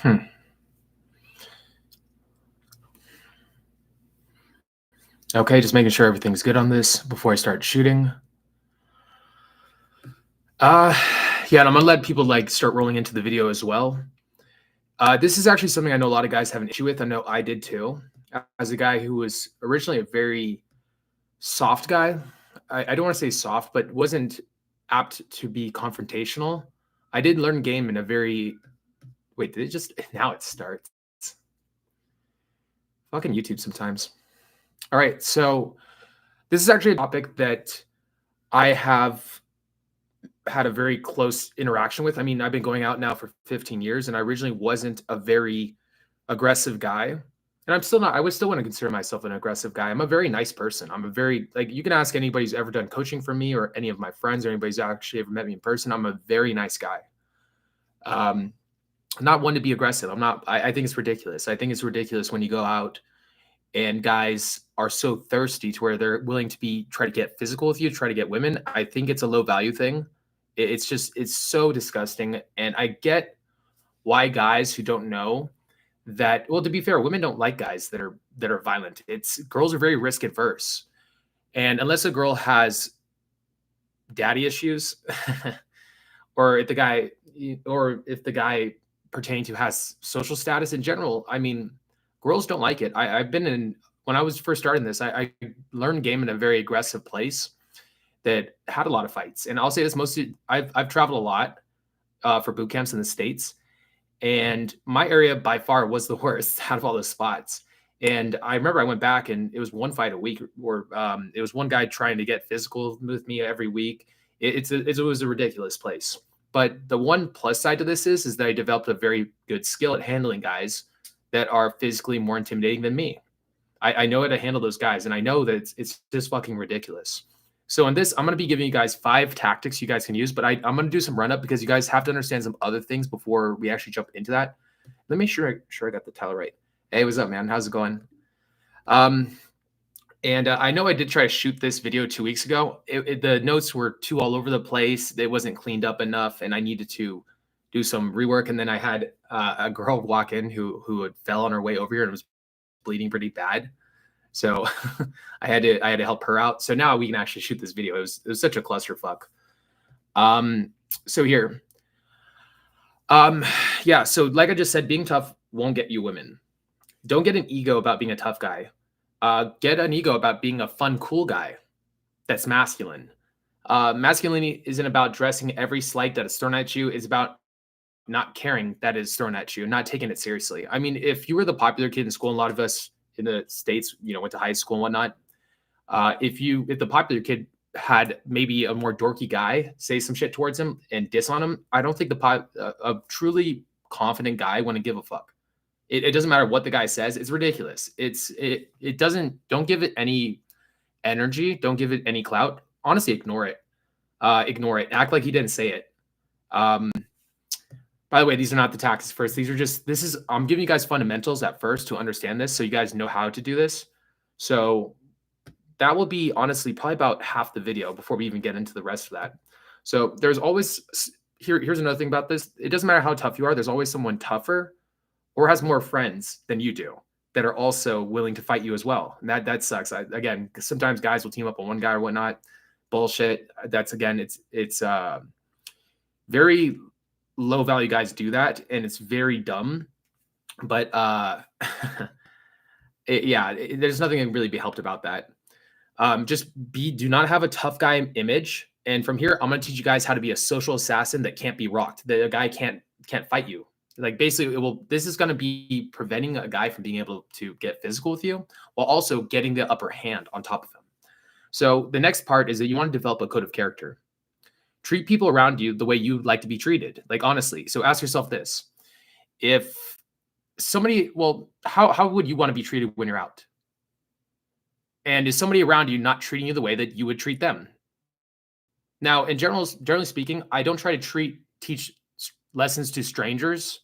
Hmm. Okay, just making sure everything's good on this before I start shooting. Uh, yeah, and I'm gonna let people like start rolling into the video as well. This is actually something I know a lot of guys have an issue with. I know I did too. As a guy who was originally a very soft guy, I don't want to say soft, but wasn't apt to be confrontational. I did learn game in a very wait. Did it just now it starts? Fucking YouTube sometimes. All right, so this is actually a topic that I have had a very close interaction with. I mean, I've been going out now for 15 years, and I originally wasn't a very aggressive guy. And I'm still not, I would still want to consider myself an aggressive guy. I'm a very nice person. I'm a very, like, you can ask anybody who's ever done coaching for me or any of my friends or anybody who's actually ever met me in person. I'm a very nice guy. Um, not one to be aggressive. I think it's ridiculous. I think it's ridiculous when you go out and guys are so thirsty to where they're willing to try to get physical with you, try to get women. I think it's a low value thing. It's so disgusting. And I get why guys who don't know that, well, to be fair, women don't like guys that are violent. It's girls are very risk adverse. And unless a girl has daddy issues, or if the guy pertaining to has social status in general, I mean, girls don't like it. I've been in when I was first starting this, I learned game in a very aggressive place that had a lot of fights. And I'll say this: mostly, I've traveled a lot for boot camps in the States, and my area by far was the worst out of all those spots. And I remember I went back, and it was one fight a week, or it was one guy trying to get physical with me every week. It was a ridiculous place. But the one plus side to this is that I developed a very good skill at handling guys that are physically more intimidating than me. I know how to handle those guys, and I know that it's just fucking ridiculous. So in this, I'm going to be giving you guys 5 tactics you guys can use, but I'm going to do some run up because you guys have to understand some other things before we actually jump into that. Let me sure I got the title right. Hey, what's up, man? How's it going? And I know I did try to shoot this video 2 weeks ago. The notes were too all over the place. It wasn't cleaned up enough, and I needed to do some rework. And then I had a girl walk in who had fell on her way over here and was bleeding pretty bad. So I had to help her out. So now we can actually shoot this video. It was such a clusterfuck. So here, yeah. So like I just said, being tough won't get you women. Don't get an ego about being a tough guy. Get an ego about being a fun, cool guy that's masculine. Masculinity isn't about dressing every slight that is thrown at you. It's about not caring that is thrown at you, not taking it seriously. I mean, if you were the popular kid in school, and a lot of us in the States, went to high school and whatnot. If the popular kid had maybe a more dorky guy say some shit towards him and diss on him, I don't think a truly confident guy wouldn't give a fuck. It doesn't matter what the guy says. It's ridiculous. Don't give it any energy. Don't give it any clout. Honestly, ignore it. Ignore it. Act like he didn't say it. By the way, these are not the tactics first. I'm giving you guys fundamentals at first to understand this so you guys know how to do this. So that will be honestly probably about half the video before we even get into the rest of that. So there's always, here's another thing about this. It doesn't matter how tough you are. There's always someone tougher or has more friends than you do that are also willing to fight you as well. And that sucks. Again, sometimes guys will team up on one guy or whatnot. Bullshit. That's again, it's very low value guys do that, and it's very dumb. But there's nothing that can really be helped about that. Do not have a tough guy image. And from here, I'm going to teach you guys how to be a social assassin that can't be rocked. The guy can't fight you. Like basically, this is going to be preventing a guy from being able to get physical with you while also getting the upper hand on top of him. So the next part is that you want to develop a code of character. Treat people around you the way you'd like to be treated. Like honestly. So ask yourself this: if somebody, how would you want to be treated when you're out? And is somebody around you not treating you the way that you would treat them? Now, generally speaking, I don't try to teach lessons to strangers,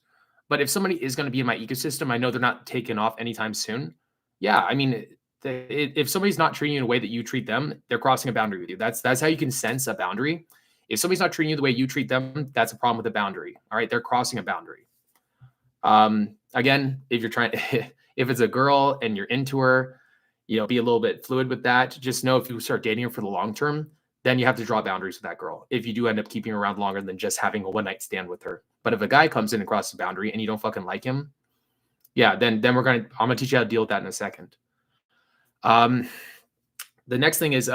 but if somebody is going to be in my ecosystem, I know they're not taken off anytime soon. Yeah, I mean, if somebody's not treating you in a way that you treat them, they're crossing a boundary with you. That's how you can sense a boundary. If somebody's not treating you the way you treat them, that's a problem with the boundary. All right, they're crossing a boundary. Again, if you're trying, if it's a girl and you're into her, be a little bit fluid with that. Just know if you start dating her for the long term, then you have to draw boundaries with that girl. If you do end up keeping her around longer than just having a one night stand with her. But if a guy comes in and crosses the boundary and you don't fucking like him, yeah, then I'm gonna teach you how to deal with that in a second. The next thing is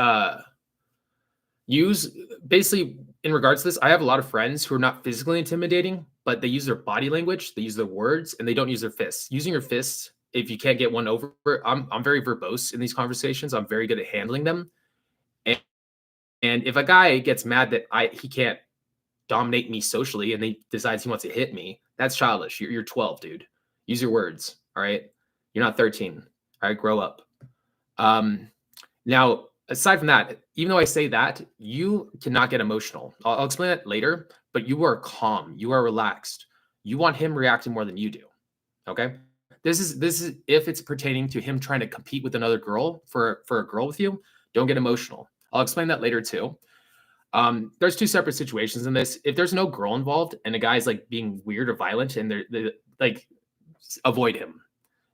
use basically in regards to this. I have a lot of friends who are not physically intimidating, but they use their body language, they use their words, and they don't use their fists. Using your fists, if you can't get one over, I'm very verbose in these conversations. I'm very good at handling them. And, and if a guy gets mad that he can't dominate me socially and he decides he wants to hit me, that's childish. You're 12, dude. Use your words. All right. You're not 13. All right. Grow up. Now, aside from that, even though I say that, you cannot get emotional. I'll explain that later, but you are calm. You are relaxed. You want him reacting more than you do. Okay. This is if it's pertaining to him trying to compete with another girl for a girl with you, don't get emotional. I'll explain that later too. There's two separate situations in this. If there's no girl involved and a guy's like being weird or violent and they're like, avoid him.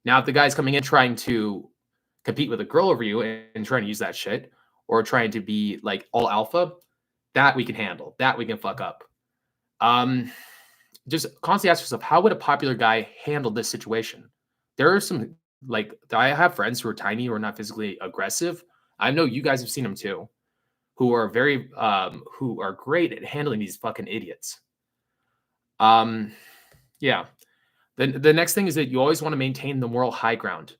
Now, if the guy's coming in trying to compete with a girl over you and trying to use that shit or trying to be like all alpha, that we can handle. That we can fuck up. Just constantly ask yourself, how would a popular guy handle this situation? There are some, like, I have friends who are tiny, who are not physically aggressive. I know you guys have seen them too, who are who are great at handling these fucking idiots. Yeah. The next thing is that you always want to maintain the moral high ground.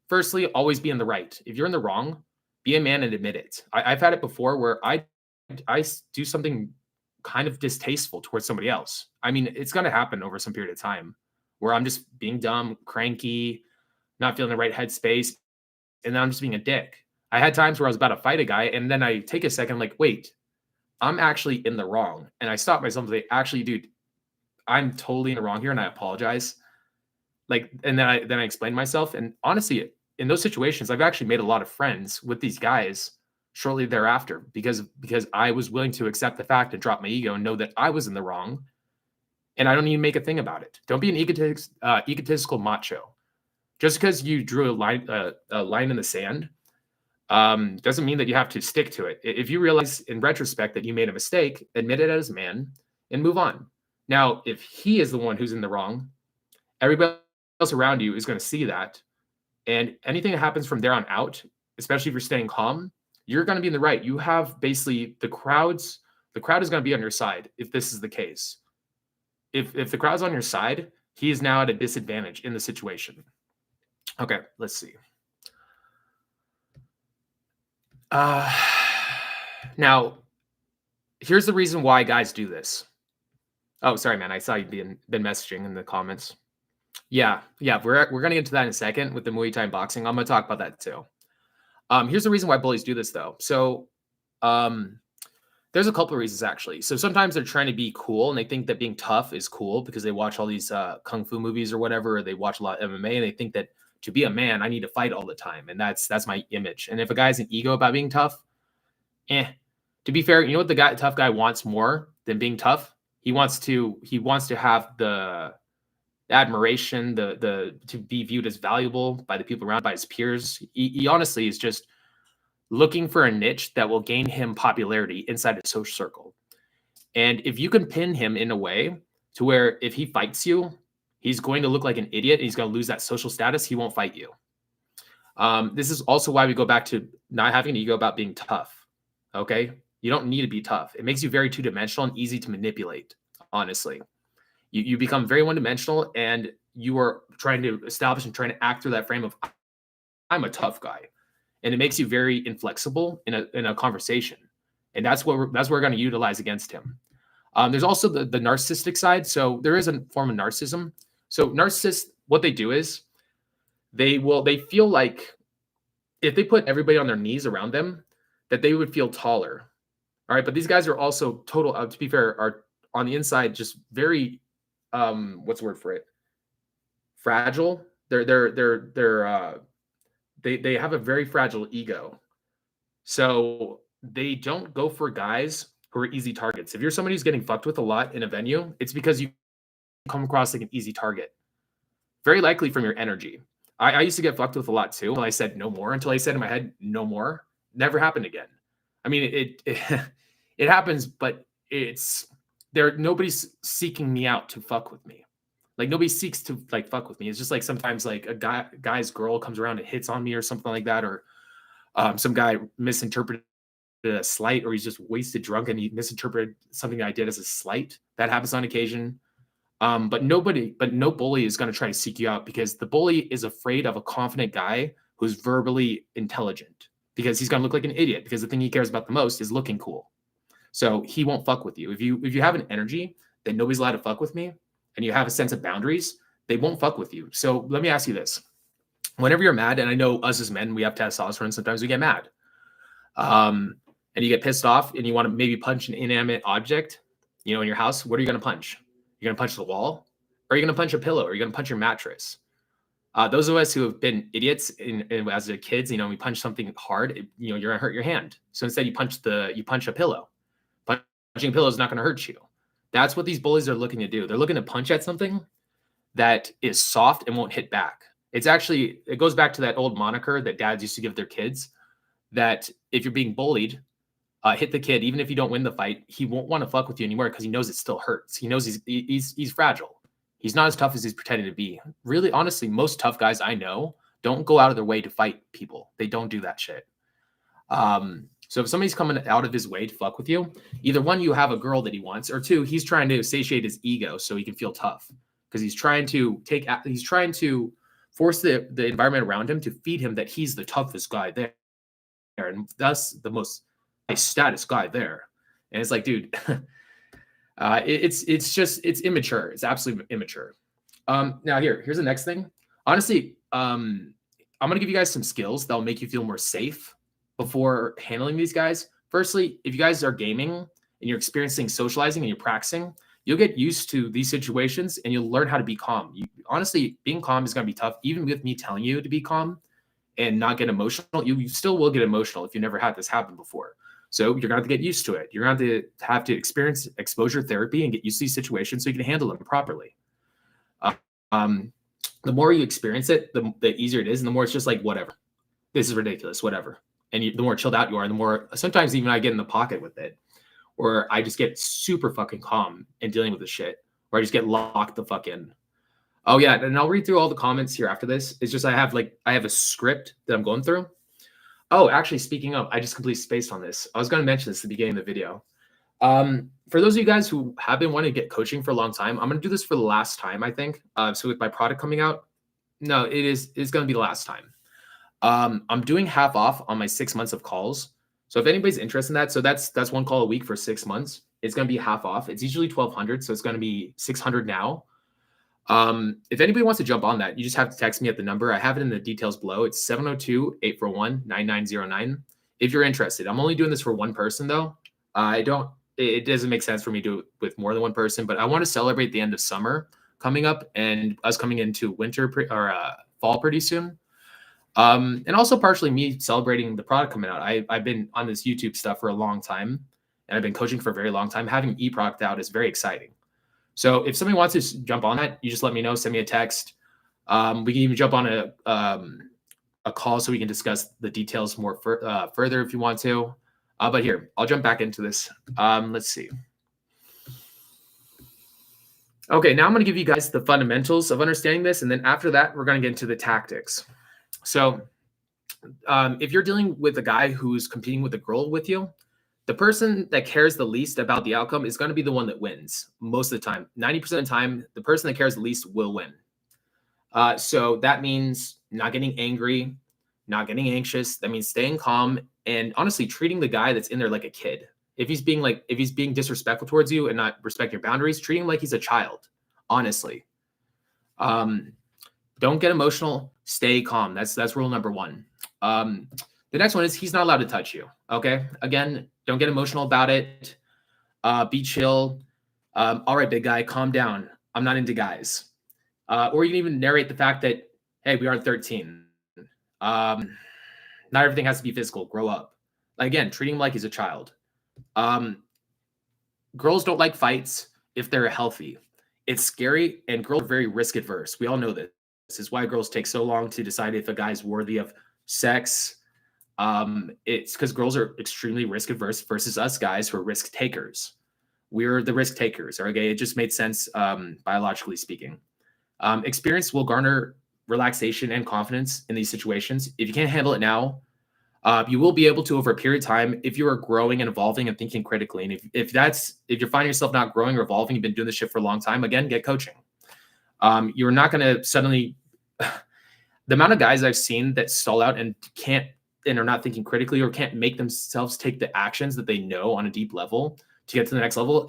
Firstly, always be in the right. If you're in the wrong, be a man and admit it. I've had it before where I do something kind of distasteful towards somebody else. I mean, it's going to happen over some period of time where I'm just being dumb, cranky, not feeling the right headspace, and then I'm just being a dick. I had times where I was about to fight a guy, and then I take a second, like, wait, I'm actually in the wrong. And I stop myself and say, actually, dude, I'm totally in the wrong here, and I apologize. Like, and then I explain myself. And honestly, in those situations, I've actually made a lot of friends with these guys shortly thereafter because I was willing to accept the fact and drop my ego and know that I was in the wrong. And I don't even make a thing about it. Don't be an egotistical macho. Just because you drew a line in the sand doesn't mean that you have to stick to it. If you realize in retrospect that you made a mistake, admit it as a man and move on. Now, if he is the one who's in the wrong, everybody else around you is going to see that. And anything that happens from there on out, especially if you're staying calm, you're going to be in the right. You have basically the crowd is going to be on your side if this is the case. If the crowd's on your side, he is now at a disadvantage in the situation. Okay, let's see. Now, here's the reason why guys do this. Oh, sorry, man. I saw you been messaging in the comments. Yeah. We're gonna get to that in a second with the Muay Thai boxing. I'm gonna talk about that too. Here's the reason why bullies do this though. So, there's a couple of reasons actually. So sometimes they're trying to be cool and they think that being tough is cool because they watch all these kung fu movies or whatever. Or they watch a lot of MMA and they think that to be a man, I need to fight all the time, and that's my image. And if a guy's an ego about being tough, to be fair, you know what the tough guy wants more than being tough? He wants to have the admiration, the to be viewed as valuable by the people around, by his peers. He honestly is just looking for a niche that will gain him popularity inside a social circle. And if you can pin him in a way to where if he fights you, he's going to look like an idiot. He's going to lose that social status. He won't fight you. This is also why we go back to not having an ego about being tough. Okay. You don't need to be tough. It makes you very two-dimensional and easy to manipulate, honestly. You become very one-dimensional and you are trying to establish and trying to act through that frame of I'm a tough guy. And it makes you very inflexible in a conversation. And that's what we're going to utilize against him. There's also the narcissistic side. So there is a form of narcissism. So narcissists, what they do is they feel like if they put everybody on their knees around them, that they would feel taller. All right. But these guys are also to be fair, are on the inside just very, what's the word for it? Fragile. They have a very fragile ego. So they don't go for guys who are easy targets. If you're somebody who's getting fucked with a lot in a venue, it's because you come across like an easy target. Very likely from your energy. I used to get fucked with a lot too. I said no more until I said in my head, no more. Never happened again. I mean, it happens, but it's there. Nobody's seeking me out to fuck with me. Like nobody seeks to like fuck with me. It's just like sometimes like a guy's girl comes around and hits on me or something like that, or some guy misinterpreted a slight, or he's just wasted drunk and he misinterpreted something I did as a slight. That happens on occasion. But no bully is going to try to seek you out because the bully is afraid of a confident guy who's verbally intelligent because he's going to look like an idiot because the thing he cares about the most is looking cool. So he won't fuck with you. If you have an energy that nobody's allowed to fuck with me and you have a sense of boundaries, they won't fuck with you. So let me ask you this. Whenever you're mad, and I know us as men, we have testosterone, sometimes we get mad. And you get pissed off and you want to maybe punch an inanimate object, in your house, what are you going to punch? You're going to punch the wall? Or are you going to punch a pillow? Or are you going to punch your mattress? Those of us who have been idiots as a kids, we punch something hard, you're going to hurt your hand. So instead you punch a pillow. Punching a pillow is not going to hurt you. That's what these bullies are looking to do. They're looking to punch at something that is soft and won't hit back. It goes back to that old moniker that dads used to give their kids, that if you're being bullied, hit the kid. Even if you don't win the fight, he won't want to fuck with you anymore because he knows it still hurts. He knows he's fragile. He's not as tough as he's pretending to be. Really, honestly, most tough guys I know don't go out of their way to fight people. They don't do that shit. So if somebody's coming out of his way to fuck with you, either one, you have a girl that he wants, or two, he's trying to satiate his ego so he can feel tough because he's trying to force the environment around him to feed him that he's the toughest guy there, and thus the most high status guy there. And it's like, dude, it's immature. It's absolutely immature. Now here's the next thing. Honestly, I'm gonna give you guys some skills that'll make you feel more safe before handling these guys. Firstly, if you guys are gaming and you're experiencing socializing and you're practicing, you'll get used to these situations and you'll learn how to be calm. Honestly, being calm is going to be tough. Even with me telling you to be calm and not get emotional, you still will get emotional if you never had this happen before. So you're going to have to get used to it. You're going to have to experience exposure therapy and get used to these situations so you can handle them properly. The more you experience it, the easier it is. And the more it's just like, whatever, this is ridiculous, whatever. And the more chilled out you are, the more sometimes even I get in the pocket with it, or I just get super fucking calm in dealing with the shit, or I just get locked the fuck in. Oh yeah, and I'll read through all the comments here after this. It's just I have a script that I'm going through. Oh, actually, speaking of, I just completely spaced on this. I was going to mention this at the beginning of the video. For those of you guys who have been wanting to get coaching for a long time, I'm going to do this for the last time, I think. So with my product coming out, no, it's going to be the last time. I'm doing half off on my 6 months of calls. So if anybody's interested in that, so that's one call a week for 6 months. It's going to be half off. It's usually $1,200, so it's going to be $600 now. If anybody wants to jump on that, you just have to text me at the number. I have it in the details below. It's 702-841-9909. If you're interested, I'm only doing this for one person though. It doesn't make sense for me to do it with more than one person, but I want to celebrate the end of summer coming up and us coming into winter or fall pretty soon. And also partially me celebrating the product coming out. I've been on this YouTube stuff for a long time and I've been coaching for a very long time. Having e-product out is very exciting. So if somebody wants to jump on that, you just let me know, send me a text. We can even jump on a call so we can discuss the details more further if you want to. But here, I'll jump back into this. Let's see. Okay, now I'm going to give you guys the fundamentals of understanding this. And then after that, we're going to get into the tactics. So if you're dealing with a guy who's competing with a girl with you, the person that cares the least about the outcome is going to be the one that wins most of the time. 90% of the time, the person that cares the least will win. So that means not getting angry, not getting anxious. That means staying calm and honestly treating the guy that's in there like a kid. If he's being disrespectful towards you and not respecting your boundaries, treat him like he's a child, honestly. Don't get emotional, stay calm. That's rule number one. The next one is he's not allowed to touch you. Okay. Again, don't get emotional about it. Be chill. All right, big guy, calm down. I'm not into guys. Or you can even narrate the fact that, hey, we are 13. Not everything has to be physical. Grow up. Again, treat him like he's a child. Girls don't like fights if they're healthy. It's scary, and girls are very risk adverse. We all know this. is why girls take so long to decide if a guy's worthy of sex. It's because girls are extremely risk averse versus us guys who are risk takers. We're the risk takers. Okay, it just made sense biologically speaking. Experience will garner relaxation and confidence in these situations. If you can't handle it now, you will be able to over a period of time if you are growing and evolving and thinking critically. And if you're finding yourself not growing or evolving, you've been doing this shit for a long time, again, get coaching. You're not going to suddenly the amount of guys I've seen that stall out and are not thinking critically or can't make themselves take the actions that they know on a deep level to get to the next level.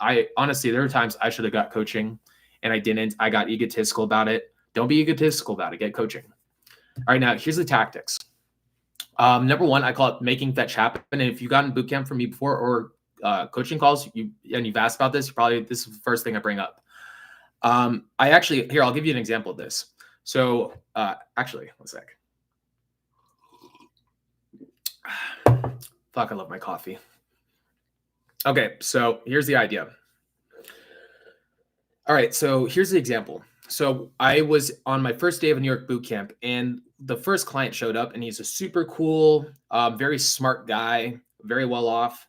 I honestly, there were times I should have got coaching and I didn't. I got egotistical about it. Don't be egotistical about it. Get coaching. All right, now here's the tactics. Number one, I call it making fetch happen. And if you've gotten boot camp from me before or coaching calls, you've asked about this, this is the first thing I bring up. I'll give you an example of this. So actually, one sec. Fuck, I love my coffee. Okay, so here's the idea. All right, so here's the example. So I was on my first day of New York boot camp, and the first client showed up, and he's a super cool, very smart guy, very well off,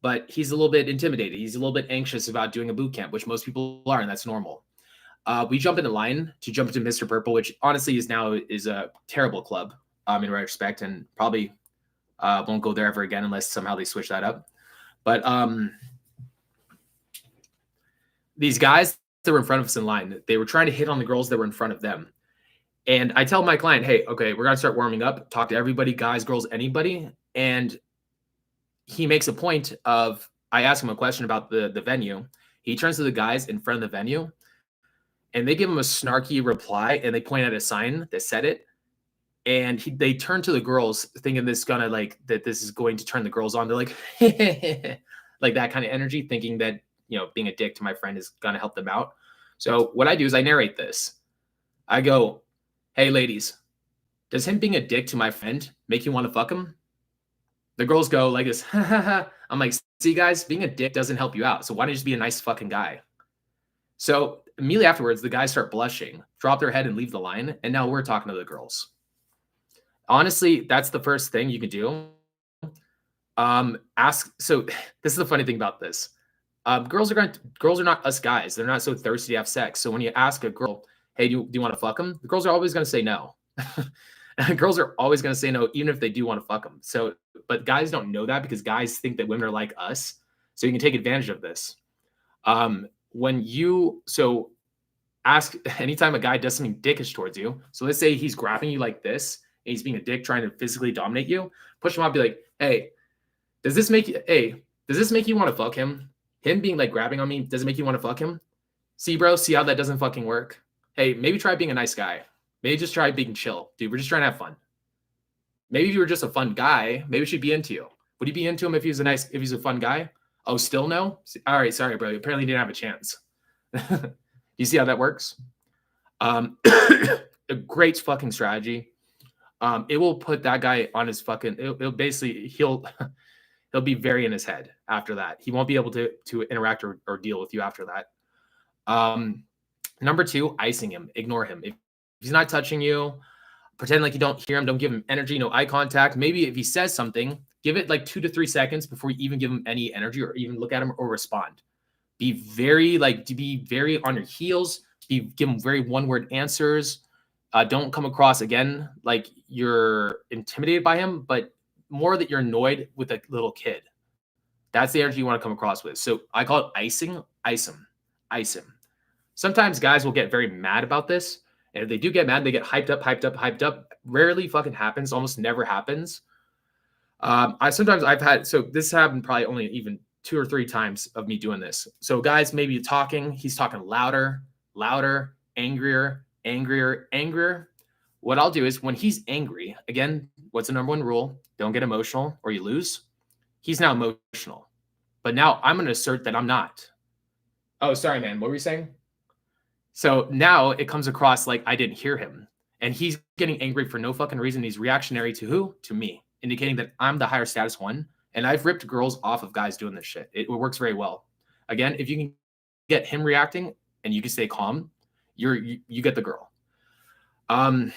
but he's a little bit intimidated. He's a little bit anxious about doing a boot camp, which most people are, and that's normal. We jump into line to jump into Mr. Purple, which honestly is a terrible club in retrospect, and probably won't go there ever again unless somehow they switch that up. But these guys that were in front of us in line, they were trying to hit on the girls that were in front of them. And I tell my client, hey, okay, we're going to start warming up, talk to everybody, guys, girls, anybody. And he makes a point of, I ask him a question about the venue. He turns to the guys in front of the venue and they give him a snarky reply and they point at a sign that said it. And they turn to the girls thinking this is going to turn the girls on. They're like, like that kind of energy, thinking that, being a dick to my friend is going to help them out. So what I do is I narrate this. I go, hey, ladies, does him being a dick to my friend make you want to fuck him? The girls go like this. I'm like, see, guys, being a dick doesn't help you out. So why don't you just be a nice fucking guy? So immediately afterwards, the guys start blushing, drop their head and leave the line. And now we're talking to the girls. Honestly, that's the first thing you can do. So this is the funny thing about this. Girls are not us guys. They're not so thirsty to have sex. So when you ask a girl, hey, do you want to fuck them? The girls are always going to say no. Girls are always going to say no, even if they do want to fuck them. So, but guys don't know that because guys think that women are like us. So you can take advantage of this. Ask anytime a guy does something dickish towards you. So let's say he's grabbing you like this and he's being a dick trying to physically dominate you. Push him up, be like, hey, does this make you want to fuck him? Him being like grabbing on me, does it make you want to fuck him? See, bro, see how that doesn't fucking work? Hey, maybe try being a nice guy. Maybe just try being chill. Dude, we're just trying to have fun. Maybe if you were just a fun guy, maybe she'd be into you. Would you be into him if he's a fun guy? Oh, still no? All right, sorry, bro. Apparently didn't have a chance. You see how that works? A great fucking strategy. It will put that guy on his fucking, he'll be very in his head after that. He won't be able to interact or deal with you after that. Number two, icing him. Ignore him. If he's not touching you, pretend like you don't hear him. Don't give him energy, no eye contact. Maybe if he says something, give it like 2 to 3 seconds before you even give him any energy or even look at him or respond. Be very on your heels. Give him very one-word answers. Don't come across again like you're intimidated by him, but more that you're annoyed with a little kid. That's the energy you want to come across with. So I call it icing. Ice him. Sometimes guys will get very mad about this. And if they do get mad, they get hyped up. Rarely fucking happens. Almost never happens. This happened probably only even 2 or 3 times of me doing this. So guys, maybe talking, he's talking louder, angrier. What I'll do is when he's angry, again, what's the number one rule? Don't get emotional or you lose. He's now emotional. But now I'm going to assert that I'm not. Oh, sorry, man. What were you saying? So now it comes across like I didn't hear him. And he's getting angry for no fucking reason. He's reactionary to who? To me, indicating that I'm the higher status one. And I've ripped girls off of guys doing this shit. It works very well. Again, if you can get him reacting and you can stay calm, you get the girl. Um,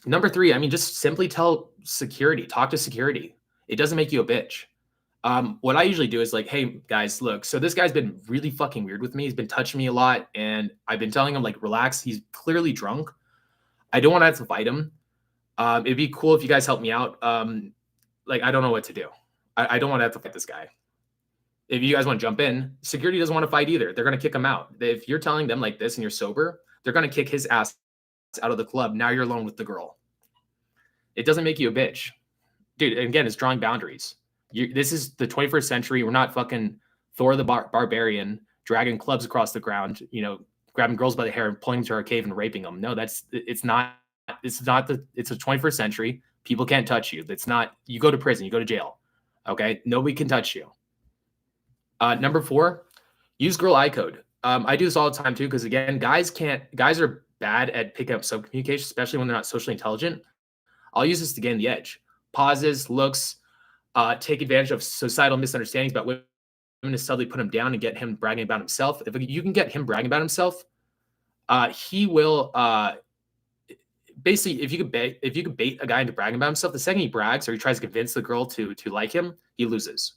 Number three, I mean, just simply tell security, talk to security. It doesn't make you a bitch. What I usually do is like, hey guys, look, so this guy's been really fucking weird with me. He's been touching me a lot, and I've been telling him like, relax. He's clearly drunk. I don't want to have to fight him. It'd be cool if you guys help me out. Like, I don't know what to do. I don't want to have to fight this guy. If you guys want to jump in, security doesn't want to fight either. They're going to kick him out. If you're telling them like this and you're sober, they're going to kick his ass out of the club. Now you're alone with the girl. It doesn't make you a bitch. Dude, again, it's drawing boundaries. This is the 21st century. We're not fucking Thor the barbarian dragging clubs across the ground, grabbing girls by the hair and pulling them to our cave and raping them. No, it's not it's a 21st century. People can't touch you. It's not, you go to prison, you go to jail. Okay. Nobody can touch you. Number four, use girl eye code. I do this all the time too, because again, guys are bad at picking up sub-communication, especially when they're not socially intelligent. I'll use this to gain the edge. Pauses, looks, take advantage of societal misunderstandings about women to subtly put him down and get him bragging about himself. If you can get him bragging about himself, he will basically, if you could bait a guy into bragging about himself, the second he brags or he tries to convince the girl to like him, he loses.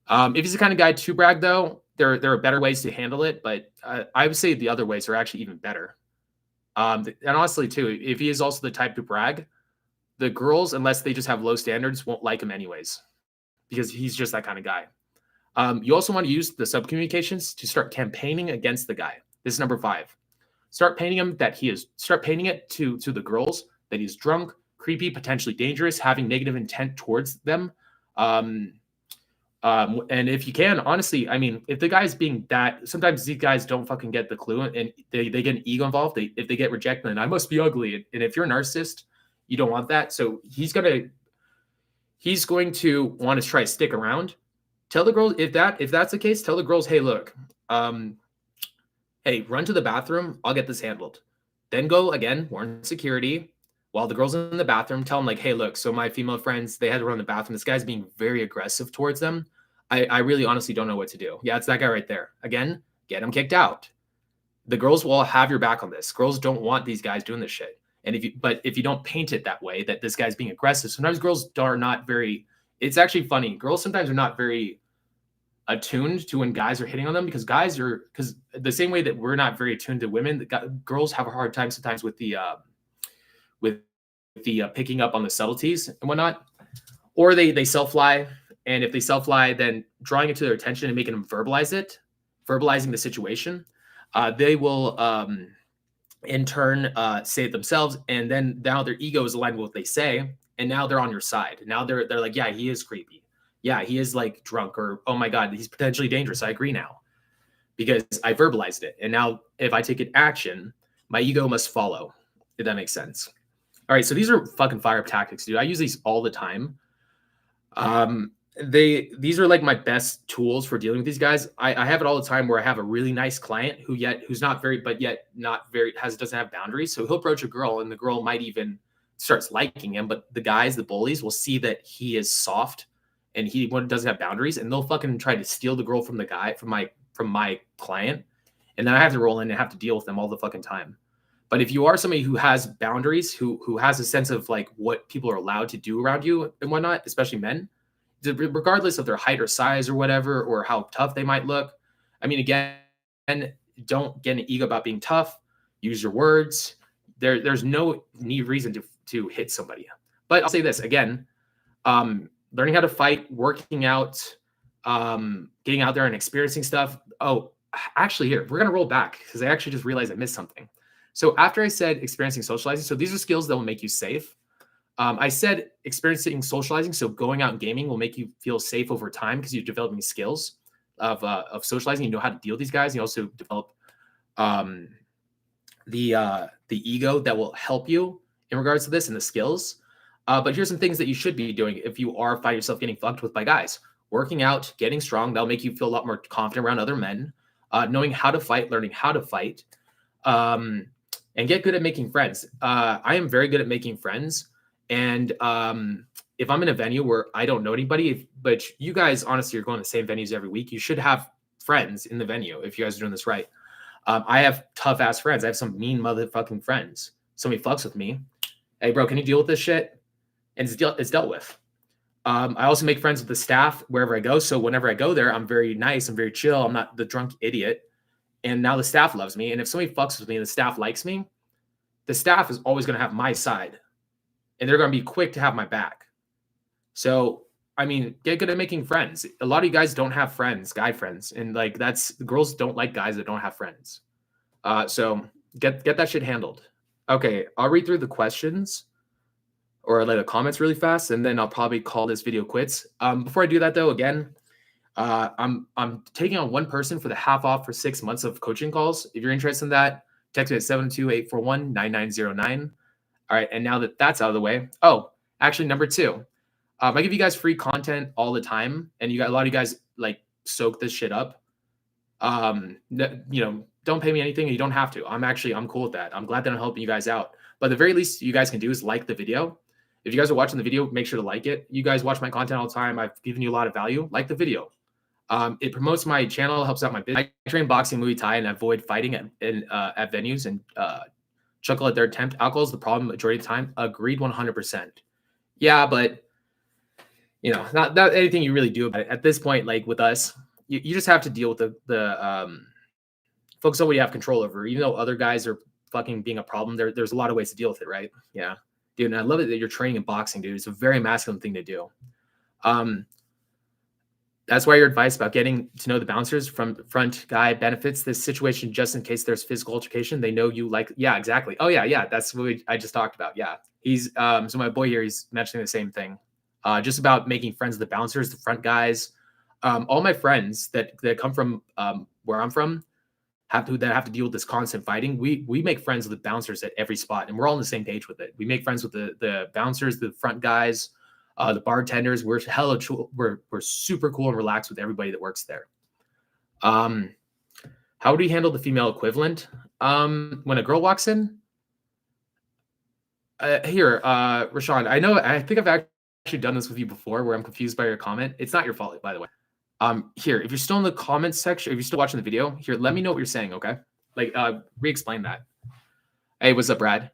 If he's the kind of guy to brag, though, there are better ways to handle it, but I would say the other ways are actually even better. And honestly, too, if he is also the type to brag, the girls, unless they just have low standards, won't like him anyways, because he's just that kind of guy. You also want to use the sub-communications to start campaigning against the guy. This is number five. Start painting it to the girls that he's drunk, creepy, potentially dangerous, having negative intent towards them. And if you can, honestly, I mean, if the guy's being that, sometimes these guys don't fucking get the clue and they get an ego involved. If they get rejected, then I must be ugly. And if you're a narcissist, you don't want that. So he's going to want to try to stick around. Tell the girls, if that's the case, tell the girls, hey, look, hey, run to the bathroom. I'll get this handled. Then go again, warn security. While the girl's in the bathroom, tell them like, hey, look, so my female friends, they had to run the bathroom. This guy's being very aggressive towards them. I really honestly don't know what to do. Yeah, it's that guy right there. Again, get him kicked out. The girls will have your back on this. Girls don't want these guys doing this shit. And if you don't paint it that way, that this guy's being aggressive, sometimes girls are not very, it's actually funny. Girls sometimes are not very attuned to when guys are hitting on them, because the same way that we're not very attuned to women, girls have a hard time sometimes with the picking up on the subtleties and whatnot, or they self-lie. And if they self-lie, then drawing it to their attention and making them verbalizing the situation, they will in turn say it themselves. And then now their ego is aligned with what they say. And now they're on your side. Now they're like, yeah, he is creepy. Yeah, he is like drunk, or, oh my God, he's potentially dangerous. I agree now because I verbalized it. And now if I take an action, my ego must follow, if that makes sense. All right, so these are fucking fire up tactics, dude. I use these all the time. These are like my best tools for dealing with these guys. I have it all the time where I have a really nice client who's not very, but yet not very, doesn't have boundaries. So he'll approach a girl and the girl might even starts liking him, but the bullies will see that he is soft and he doesn't have boundaries, and they'll fucking try to steal the girl from my client. And then I have to roll in and have to deal with them all the fucking time. But if you are somebody who has boundaries, who has a sense of like what people are allowed to do around you and whatnot, especially men, regardless of their height or size or whatever, or how tough they might look. I mean, again, don't get an ego about being tough. Use your words. There's no reason to hit somebody. But I'll say this again, learning how to fight, working out, getting out there and experiencing stuff. Oh, actually here, we're going to roll back because I actually just realized I missed something. So after I said experiencing socializing, so these are skills that will make you safe. I said experiencing socializing, so going out and gaming will make you feel safe over time because you're developing skills of socializing. You know how to deal with these guys. You also develop the ego that will help you in regards to this and the skills. But here's some things that you should be doing if you are finding yourself getting fucked with by guys. Working out, getting strong, that'll make you feel a lot more confident around other men. Knowing how to fight, learning how to fight, and get good at making friends. I am very good at making friends. And if I'm in a venue where I don't know anybody, but you guys honestly are going to the same venues every week, you should have friends in the venue if you guys are doing this right. I have tough ass friends. I have some mean motherfucking friends. somebody fucks with me, hey bro, can you deal with this shit? And it's dealt with. I also make friends with the staff wherever I go. So whenever I go there, I'm very nice. I'm very chill. I'm not the drunk idiot. And now the staff loves me. And if somebody fucks with me and the staff likes me, the staff is always going to have my side. And they're going to be quick to have my back. So, I mean, get good at making friends. A lot of you guys don't have friends, guy friends. And like girls don't like guys that don't have friends. So get that shit handled. Okay, I'll read through the questions or like the comments really fast, and then I'll probably call this video quits. Before I do that though, again, I'm taking on one person for the half off for 6 months of coaching calls. If you're interested in that, text me at 72841-9909. All right, and now that that's out of the way, oh, actually, number two, I give you guys free content all the time, and you got a lot of you guys like soak this shit up. Don't pay me anything, and you don't have to. I'm cool with that. I'm glad that I'm helping you guys out. But the very least you guys can do is like the video. If you guys are watching the video, make sure to like it. You guys watch my content all the time. I've given you a lot of value. Like the video. It promotes my channel, helps out my business. I train boxing, Muay Thai, and avoid fighting at venues and chuckle at their attempt. Alcohol is the problem majority of the time. Agreed 100%. Yeah, but not anything you really do about it. At this point, like with us, you just have to deal with the focus on what you have control over. Even though other guys are fucking being a problem, there's a lot of ways to deal with it, right? Yeah. Dude, and I love it that you're training in boxing, dude. It's a very masculine thing to do. That's why your advice about getting to know the bouncers from front guy benefits this situation just in case there's physical altercation. They know you like, yeah, exactly. Oh, yeah. That's what I just talked about. Yeah. He's so my boy here, he's mentioning the same thing. Just about making friends with the bouncers, the front guys. All my friends that come from where I'm from have to deal with this constant fighting. We make friends with the bouncers at every spot, and we're all on the same page with it. We make friends with the bouncers, the front guys, the bartenders. We're we're super cool and relaxed with everybody that works there. How do you handle the female equivalent when a girl walks in? Rashawn, I think I've actually done this with you before, where I'm confused by your comment. It's not your fault, by the way. Here, if you're still in the comments section, if you're still watching the video, here, let me know what you're saying, okay? Like, re-explain that. Hey, what's up, Brad?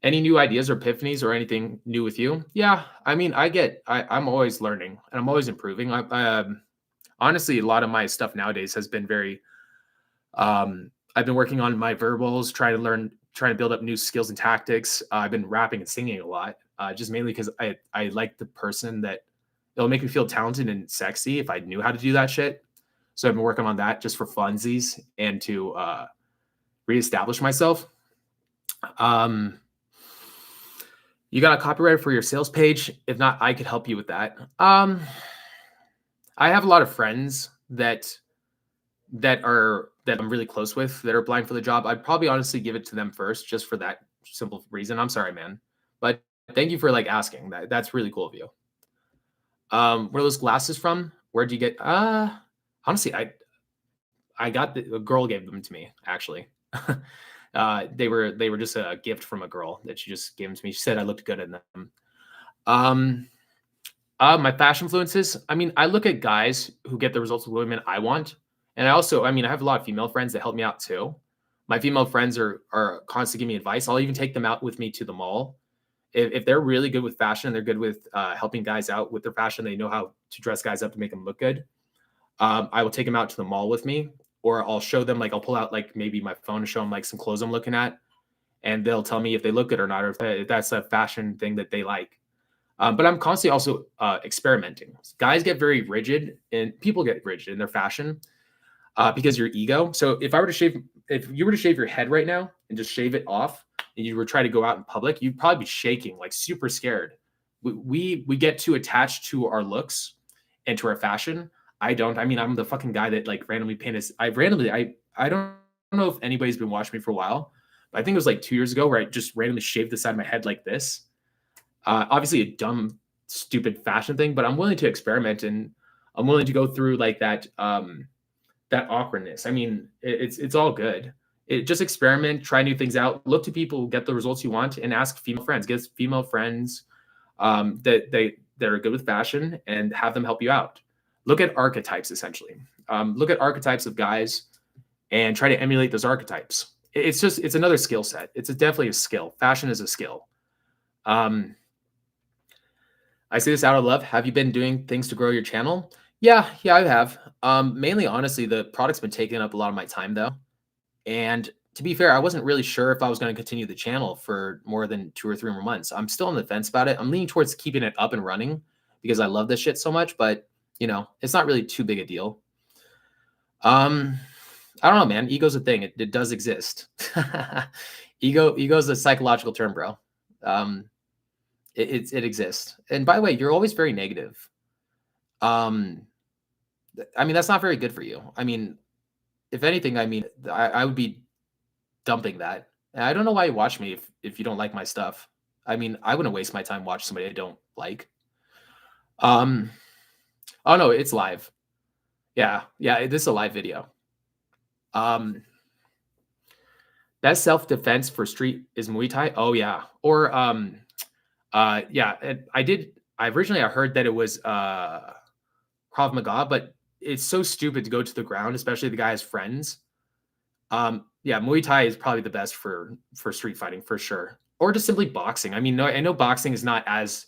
Any new ideas or epiphanies or anything new with you? Yeah, I mean, I'm always learning and I'm always improving. Honestly, a lot of my stuff nowadays has been very, I've been working on my verbals, trying to build up new skills and tactics. I've been rapping and singing a lot, just mainly because I like the person that it'll make me feel talented and sexy if I knew how to do that shit. So I've been working on that just for funsies and to reestablish myself. You got a copyright for your sales page? If not, I could help you with that. I have a lot of friends that I'm really close with that are applying for the job. I'd probably honestly give it to them first, just for that simple reason. I'm sorry, man, but thank you for like asking. That's really cool of you. Where are those glasses from? Where'd you get? Honestly, I got a girl gave them to me actually. They were just a gift from a girl that she just gave them to me. She said I looked good in them. My fashion influences. I mean, I look at guys who get the results with women I want. And I have a lot of female friends that help me out too. My female friends are constantly giving me advice. I'll even take them out with me to the mall. If they're really good with fashion, they're good with helping guys out with their fashion. They know how to dress guys up to make them look good. I will take them out to the mall with me, or I'll show them, like I'll pull out like maybe my phone and show them like some clothes I'm looking at, and they'll tell me if they look good or not, or if that's a fashion thing that they like. But I'm constantly also experimenting. Guys get very rigid, and people get rigid in their fashion because your ego. So if you were to shave your head right now and just shave it off, and you were trying to go out in public, you'd probably be shaking, like super scared. We get too attached to our looks and to our fashion. I don't. I mean, I'm the fucking guy that like randomly painted. I don't know if anybody's been watching me for a while, but I think it was like 2 years ago where I just randomly shaved the side of my head like this. Obviously a dumb, stupid fashion thing, but I'm willing to experiment, and I'm willing to go through like that awkwardness. I mean, it's all good. Just experiment, try new things out, look to people, get the results you want, and ask female friends. Get female friends that are good with fashion, and have them help you out. Look at archetypes, essentially. Look at archetypes of guys and try to emulate those archetypes. it's another skill set. It's definitely a skill. Fashion is a skill. I say this out of love. Have you been doing things to grow your channel? Yeah, I have. Mainly, honestly, the product's been taking up a lot of my time though. And to be fair, I wasn't really sure if I was going to continue the channel for more than 2 or 3 more months. I'm still on the fence about it. I'm leaning towards keeping it up and running because I love this shit so much, but it's not really too big a deal. I don't know, man. Ego's a thing. It does exist. Ego's a psychological term, bro. It exists. And by the way, you're always very negative. I mean, that's not very good for you. I mean, if anything, I would be dumping that. And I don't know why you watch me if you don't like my stuff. I mean, I wouldn't waste my time watching somebody I don't like. Oh no, it's live. Yeah, this is a live video. Best self-defense for street is Muay Thai. Oh yeah. Or yeah, I originally heard that it was Krav Maga, but it's so stupid to go to the ground, especially the guy has friends. Yeah, Muay Thai is probably the best for street fighting for sure. Or just simply boxing. I mean, no, I know boxing is not as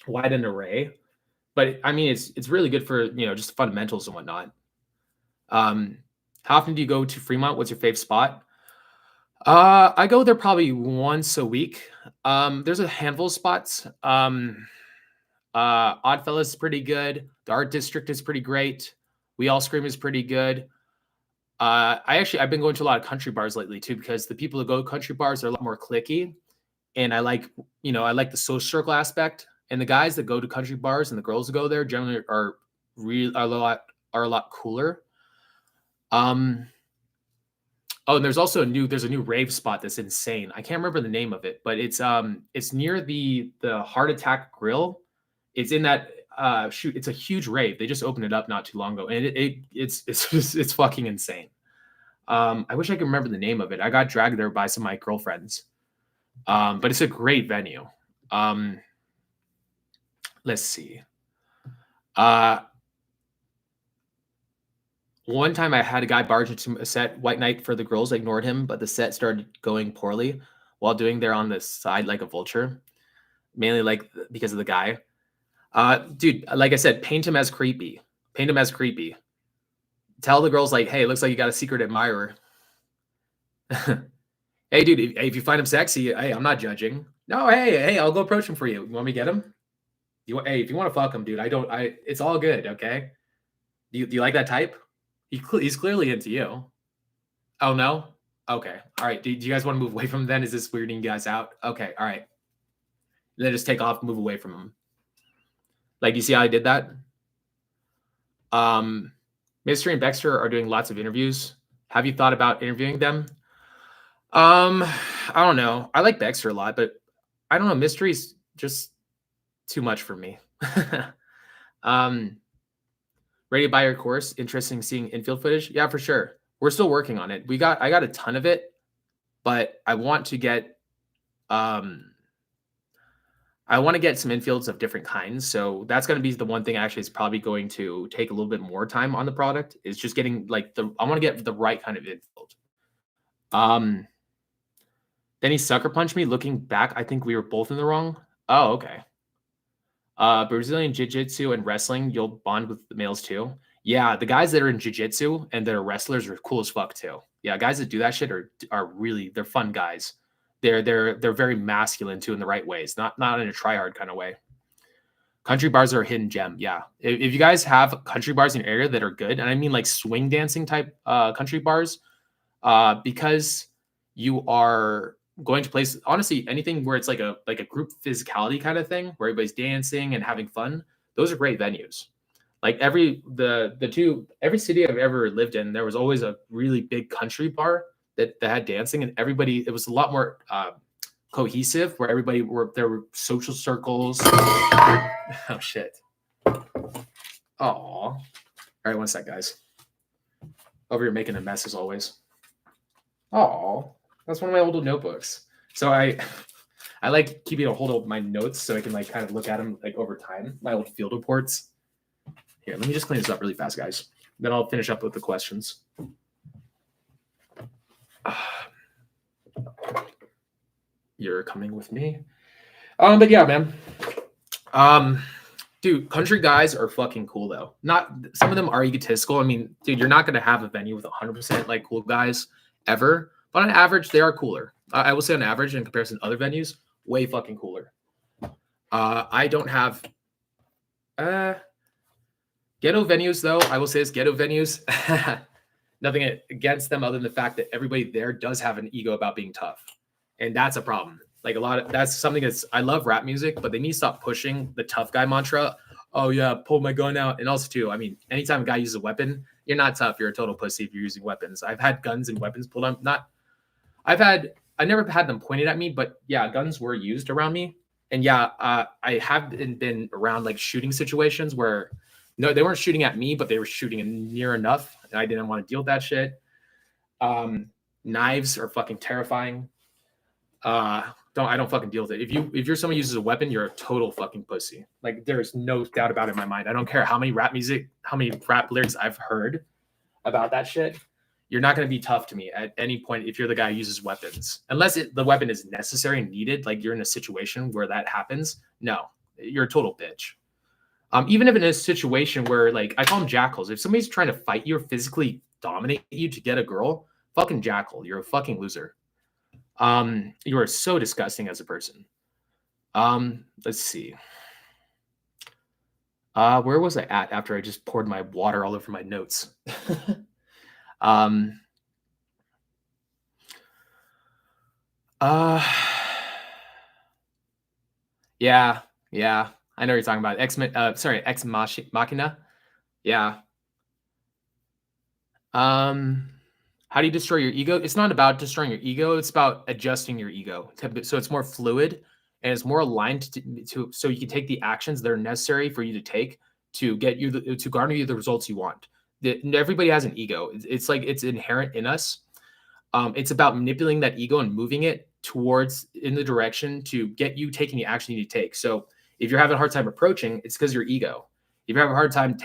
wide an array, but I mean it's really good for just fundamentals and whatnot. How often do you go to Fremont? What's your fave spot? I go there probably once a week. There's a handful of spots. Oddfellas is pretty good. The Art District is pretty great. We All Scream is pretty good. I've been going to a lot of country bars lately too, because the people that go to country bars are a lot more cliquey, and I like the social circle aspect. And the guys that go to country bars and the girls that go there generally are a lot cooler. Oh, and there's also a new rave spot that's insane. I can't remember the name of it, but it's near the Heart Attack Grill. It's in that it's a huge rave. They just opened it up not too long ago, and it's fucking insane. I wish I could remember the name of it. I got dragged there by some of my girlfriends. But it's a great venue. Let's see. One time I had a guy barge into a set, White Knight for the girls. I ignored him, but the set started going poorly while doing there on the side like a vulture, mainly like because of the guy. Dude, like I said, paint him as creepy. Paint him as creepy. Tell the girls like, hey, it looks like you got a secret admirer. Hey, dude, if you find him sexy, hey, I'm not judging. No, hey, I'll go approach him for you. You want me to get him? Hey, if you want to fuck him, dude, it's all good, okay? Do you like that type? He's clearly into you. Oh, no? Okay. All right. Do you guys want to move away from him then? Is this weirding you guys out? Okay. All right. Then just take off, move away from him. Like, you see how I did that? Mystery and Baxter are doing lots of interviews. Have you thought about interviewing them? I don't know. I like Baxter a lot, but I don't know. Mystery's just too much for me. Ready to buy your course? Interesting seeing infield footage? Yeah, for sure. We're still working on it. I got a ton of it, but I want to get some infields of different kinds. So that's going to be the one thing actually is probably going to take a little bit more time on the product, is just getting I want to get the right kind of infield. Then he sucker punched me. Looking back, I think we were both in the wrong. Oh, okay. Brazilian jiu-jitsu and wrestling, you'll bond with the males too. Yeah, the guys that are in jiu-jitsu and that are wrestlers are cool as fuck too. Yeah, guys that do that shit are really, they're fun guys. They're very masculine too in the right ways, not in a try-hard kind of way. Country bars are a hidden gem. Yeah, if you guys have country bars in your area that are good, and I mean like swing dancing type country bars, because you are going to place, honestly, anything where it's like a group physicality kind of thing where everybody's dancing and having fun, those are great venues. Like every city I've ever lived in, there was always a really big country bar that had dancing, and everybody, it was a lot more cohesive, where there were social circles. Oh shit. Oh, all right, one sec, guys. Over here making a mess as always. Oh, that's one of my old notebooks. So I like keeping a hold of my notes so I can like kind of look at them like over time, my old field reports. Here, let me just clean this up really fast, guys. Then I'll finish up with the questions. You're coming with me. But yeah, man. Dude, country guys are fucking cool though. Not some of them are egotistical. I mean, dude, you're not gonna have a venue with 100% like cool guys ever, but on average, they are cooler. I will say on average, in comparison to other venues, way fucking cooler. I don't have ghetto venues though. I will say it's ghetto venues. Nothing against them other than the fact that everybody there does have an ego about being tough, and that's a problem. Like that's something that's I love rap music, but they need to stop pushing the tough guy mantra. Oh yeah, pull my gun out. And also too, I mean, anytime a guy uses a weapon, you're not tough. You're a total pussy if you're using weapons. I've had guns and weapons pulled on. I never had them pointed at me, but yeah, guns were used around me. And yeah, I have been around like shooting situations where no, they weren't shooting at me, but they were shooting near enough, and I didn't want to deal with that shit. Knives are fucking terrifying. I don't fucking deal with it. If you're someone who uses a weapon, you're a total fucking pussy. Like there's no doubt about it in my mind. I don't care how many rap lyrics I've heard about that shit. You're not going to be tough to me at any point if you're the guy who uses weapons, unless the weapon is necessary and needed. Like you're in a situation where that happens. No, you're a total bitch. Even if in a situation where like I call them jackals, if somebody's trying to fight you or physically dominate you to get a girl, fucking jackal. You're a fucking loser. You are so disgusting as a person. Let's see. Where was I at after I just poured my water all over my notes? Yeah. I know what you're talking about. Ex Machina. Yeah. How do you destroy your ego? It's not about destroying your ego. It's about adjusting your ego. So it's more fluid and it's more aligned to so you can take the actions that are necessary for you to take to get you to garner you the results you want. Everybody has an ego. It's like it's inherent in us. It's about manipulating that ego and moving it towards in the direction to get you taking the action you need to take. So if you're having a hard time approaching, it's because your ego. If you're having a hard time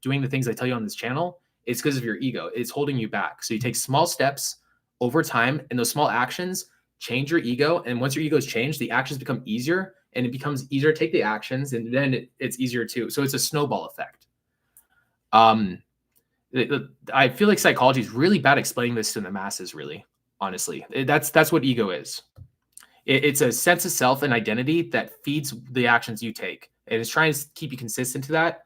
doing the things I tell you on this channel, it's because of your ego. It's holding you back. So you take small steps over time, and those small actions change your ego. And once your ego is changed, the actions become easier, and it becomes easier to take the actions, and then it's easier too. So it's a snowball effect. I feel like psychology is really bad explaining this to the masses. Really, honestly, that's what ego is. It's a sense of self and identity that feeds the actions you take, and it's trying to keep you consistent to that.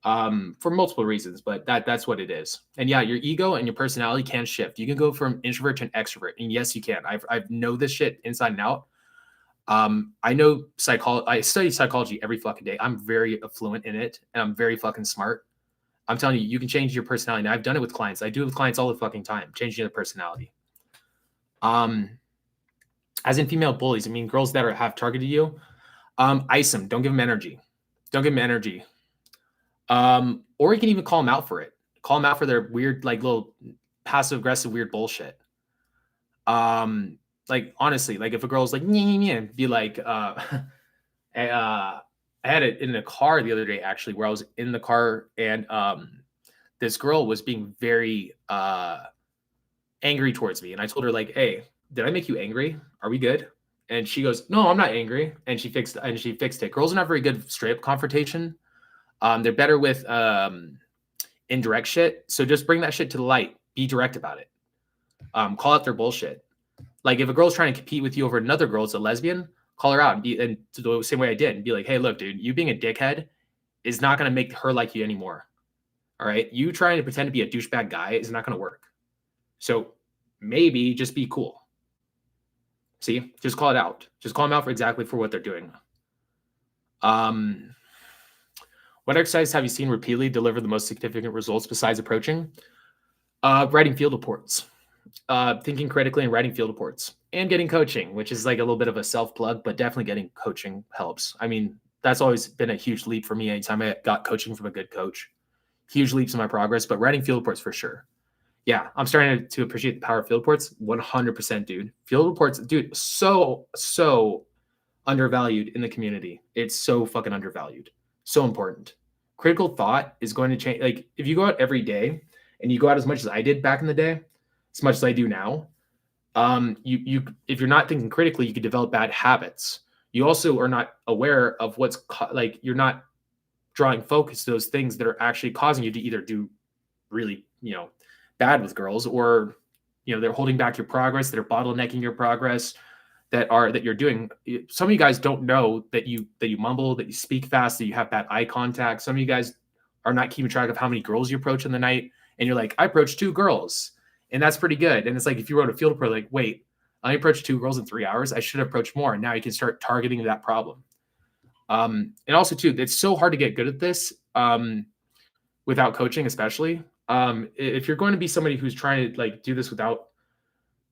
For multiple reasons, but that's what it is. And yeah, your ego and your personality can shift. You can go from introvert to an extrovert, and yes, you can. I know this shit inside and out. I know psychology. I study psychology every fucking day. I'm very fluent in it, and I'm very fucking smart. I'm telling you, you can change your personality. And I've done it with clients. I do it with clients all the fucking time, changing their personality. As in female bullies, I mean girls that have targeted you, ice them. Don't give them energy. Don't give them energy. Or you can even call them out for it. Call them out for their weird, like little passive aggressive weird bullshit. Like honestly, like if a girl's like, be like, I had it in a car the other day, actually, where I was in the car and this girl was being very angry towards me. And I told her, like, hey, did I make you angry? Are we good? And she goes, no, I'm not angry. And she fixed it. Girls are not very good straight up confrontation. They're better with indirect shit. So just bring that shit to the light. Be direct about it. Call out their bullshit. Like if a girl's trying to compete with you over another girl as a lesbian, call her out and the same way I did and be like, hey, look, dude, you being a dickhead is not going to make her like you anymore. All right. You trying to pretend to be a douchebag guy is not going to work. So maybe just be cool. See, just call it out. Just call them out for what they're doing. What exercise have you seen repeatedly deliver the most significant results besides approaching? Writing field reports. Thinking critically and writing field reports and getting coaching, which is like a little bit of a self plug, but definitely getting coaching helps. I mean, that's always been a huge leap for me. Anytime I got coaching from a good coach, huge leaps in my progress, but writing field reports for sure. Yeah. I'm starting to appreciate the power of field reports. 100%, dude. Field reports, dude, so undervalued in the community. It's so fucking undervalued. So important. Critical thought is going to change. Like if you go out every day and you go out as much as I did back in the day, as much as I do now, You if you're not thinking critically, you could develop bad habits. You also are not aware of what's like you're not drawing focus to those things that are actually causing you to either do really, bad with girls, or they're holding back your progress, that are bottlenecking your progress, that you're doing. Some of you guys don't know that you mumble, that you speak fast, that you have bad eye contact. Some of you guys are not keeping track of how many girls you approach in the night, and you're like, I approached 2 girls, and that's pretty good. And it's like, if you wrote a field report, like, wait, I approached 2 girls in 3 hours, I should have approached more. And now you can start targeting that problem. And also too, it's so hard to get good at this without coaching, especially. If you're going to be somebody who's trying to like do this without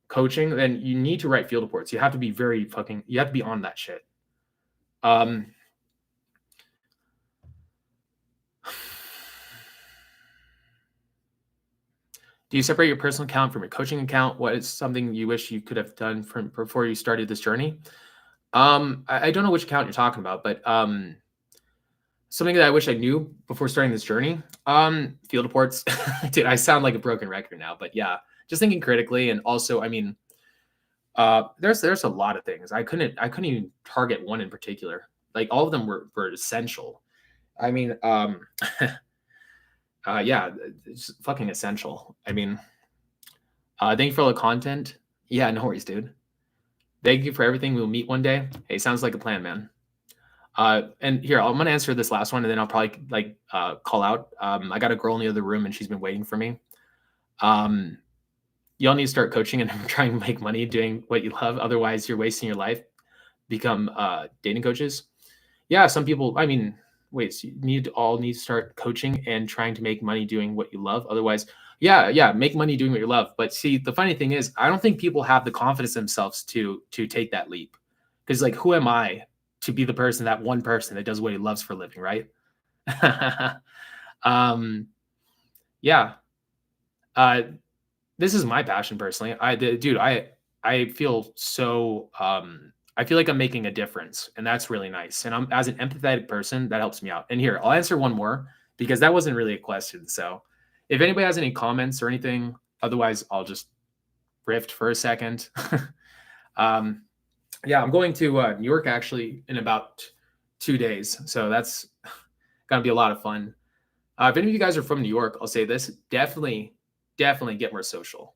coaching, then you need to write field reports. You have to be you have to be on that shit. Um, do you separate your personal account from your coaching account? What is something you wish you could have done from before you started this journey? I don't know which account you're talking about, but something that I wish I knew before starting this journey. Field reports. Dude, I sound like a broken record now, but yeah, just thinking critically. And also, I mean, there's a lot of things. I couldn't even target one in particular. Like all of them were essential. I mean, yeah, it's fucking essential. I mean, thank you for all the content. Yeah, no worries, dude. Thank you for everything. We'll meet one day. Hey, sounds like a plan, man. And here, I'm gonna answer this last one, and then I'll probably like call out. I got a girl in the other room, and she's been waiting for me. Y'all need to start coaching and trying to make money doing what you love. Otherwise, you're wasting your life. Become dating coaches. Yeah, some people. I mean, wait, so you all need to start coaching and trying to make money doing what you love. Otherwise, yeah, make money doing what you love. But see, the funny thing is, I don't think people have the confidence themselves to take that leap. Because like, who am I to be the person, that one person that does what he loves for a living, right? Yeah. This is my passion personally. Dude, I feel so I feel like I'm making a difference, and that's really nice. And I'm as an empathetic person, that helps me out. And here, I'll answer one more because that wasn't really a question. So, if anybody has any comments or anything, otherwise I'll just rift for a second. Yeah, I'm going to New York actually in about 2 days, so that's gonna be a lot of fun. If any of you guys are from New York, I'll say this: definitely, definitely get more social.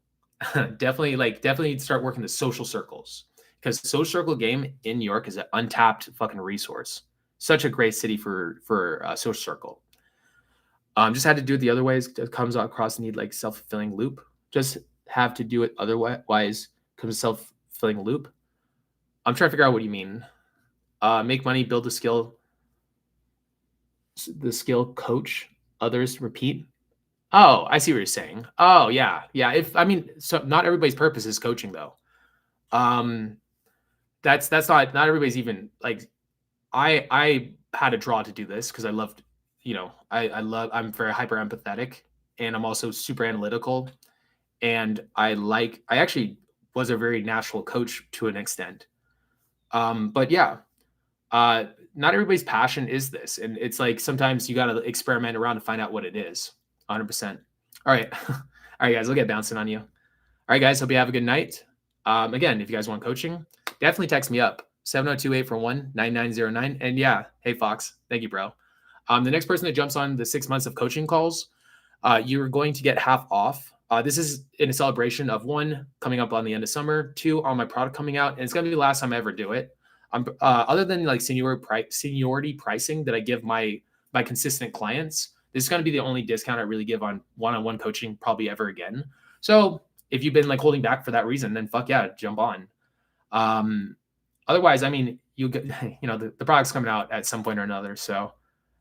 definitely start working the social circles, because social circle game in New York is an untapped fucking resource. Such a great city for social circle. Just had to do it the other ways. It comes across the need like self-fulfilling loop. Just have to do it otherwise comes self-fulfilling loop. I'm trying to figure out what you mean. Make money, build a skill, the skill, coach others, repeat. Oh, I see what you're saying. Oh, yeah. Yeah. If I mean, so not everybody's purpose is coaching though. That's not everybody's even like I had a draw to do this because I loved, I'm very hyper empathetic, and I'm also super analytical, and I actually was a very natural coach to an extent. But yeah, not everybody's passion is this, and it's like sometimes you got to experiment around to find out what it is. 100%. All right, all right, guys, I'll get bouncing on you. All right, guys, hope you have a good night. Again, if you guys want coaching, definitely text me up 702-841-9909. And yeah, hey Fox, thank you, bro. The next person that jumps on the 6 months of coaching calls, you're going to get half off. This is in a celebration of 1, coming up on the end of summer, 2, on my product coming out, and it's gonna be the last time I ever do it. Other than like seniority pricing that I give my consistent clients, this is going to be the only discount I really give on one-on-one coaching probably ever again. So if you've been like holding back for that reason, then fuck yeah, jump on. Otherwise, I mean, the product's coming out at some point or another. So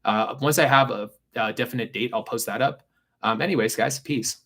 once I have a definite date, I'll post that up. Anyways, guys, peace.